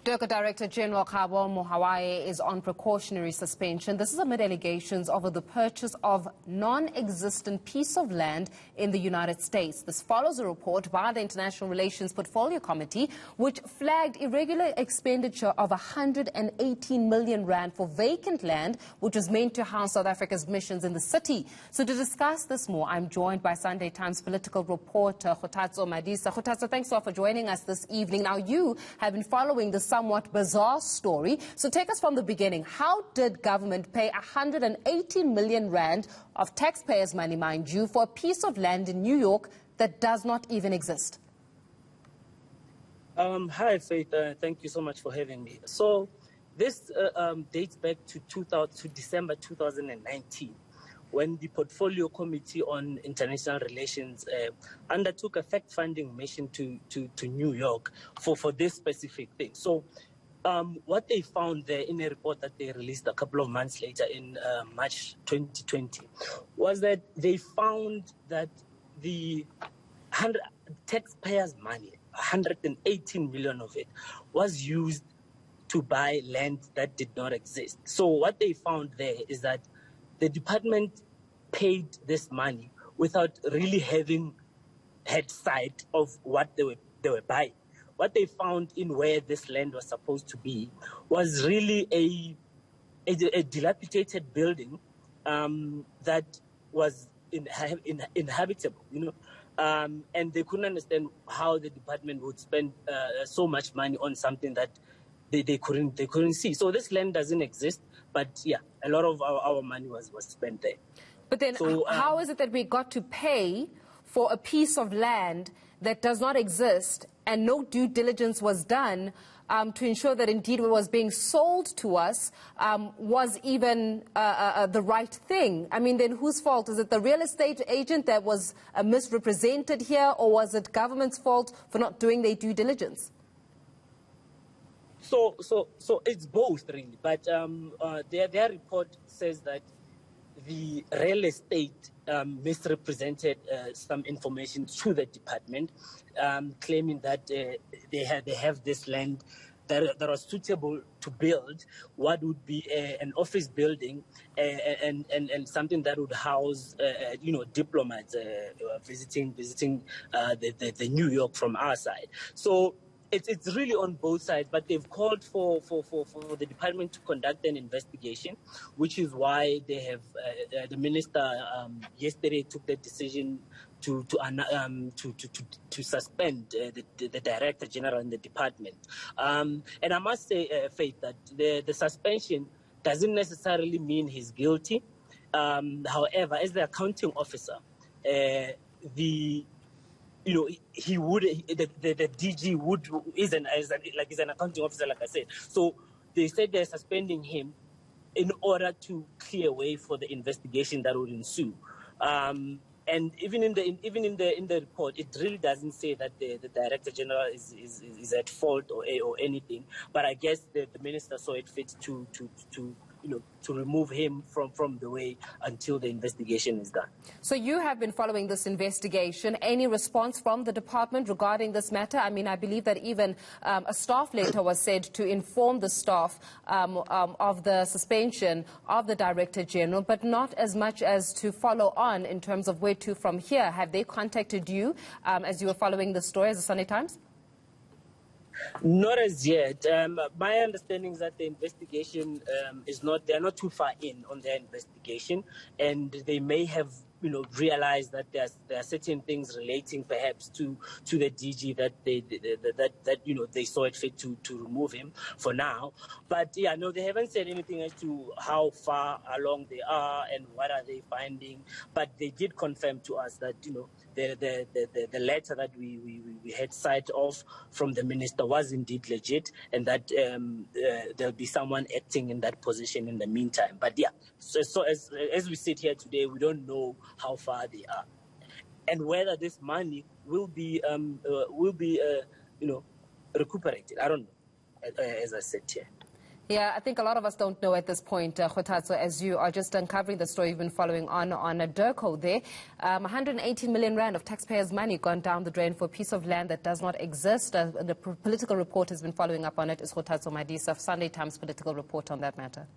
Dirco Director-General Kgabo Mahoai is on precautionary suspension. This is amid allegations over the purchase of non-existent piece of land in the United States. This follows a report by the International Relations Portfolio Committee, which flagged irregular expenditure of 118 million rand for vacant land, which was meant to house South Africa's missions in the city. So to discuss this more, I'm joined by Sunday Times political reporter Kgothatso Madisa. Kgothatso, thanks a lot for joining us this evening. Now, you have been following the somewhat bizarre story. So take us from the beginning. How did government pay 118 million rand of taxpayers' money, mind you, for a piece of land in New York that does not even exist? Hi, Faith. Thank you so much for having me. So this dates back to December 2019, when the Portfolio Committee on International Relations undertook a fact-finding mission to New York for this specific thing. So what they found there in a report that they released a couple of months later in March 2020 was that they found that the taxpayers' money, 118 million of it, was used to buy land that did not exist. So what they found there is that the department paid this money without really having had sight of what they were buying. What they found in where this land was supposed to be was really a dilapidated building that was inhabitable, and they couldn't understand how the department would spend so much money on something that they couldn't see. So this land doesn't exist, but yeah, a lot of our money was spent there. But then how is it that we got to pay for a piece of land that does not exist and no due diligence was done to ensure that indeed what was being sold to us was even the right thing? I mean, then whose fault? Is it the real estate agent that was misrepresented here, or was it government's fault for not doing their due diligence? So it's both, really. But their report says that the real estate misrepresented some information to the department, claiming that they have this land that was suitable to build what would be an office building and something that would house diplomats visiting the New York from our side. So it's really on both sides, but they've called for the department to conduct an investigation, which is why they have the minister yesterday took the decision to suspend the director general in the department. And I must say, Faith, that the suspension doesn't necessarily mean he's guilty. However, as the accounting officer, he would, the DG would, is an accounting officer, like I said. So they said they're suspending him in order to clear way for the investigation that would ensue. And even in the report, it really doesn't say that the director general is at fault or anything. But I guess the minister saw it fit to remove him from the way until the investigation is done. So you have been following this investigation. Any response from the department regarding this matter? I mean, I believe that even a staff letter was said to inform the staff of the suspension of the Director General, but not as much as to follow on in terms of where to from here. Have they contacted you as you were following the story as the Sunday Times? Not as yet. My understanding is that the investigation they're not too far in on their investigation, and they may have realized that there are certain things relating perhaps to the DG that they saw it fit to remove him for now. But yeah, no, they haven't said anything as to how far along they are and what are they finding. But they did confirm to us that the letter that we had sight of from the minister was indeed legit, and that there'll be someone acting in that position in the meantime. But yeah, so as we sit here today, we don't know how far they are, and whether this money will be recuperated. I don't know, as I said here. Yeah, I think a lot of us don't know at this point, Kgothatso, as you are just uncovering the story, you've been following on Dirco there. 180 million rand of taxpayers' money gone down the drain for a piece of land that does not exist. The political report has been following up on it. Is Kgothatso Madisa of Sunday Times political report on that matter.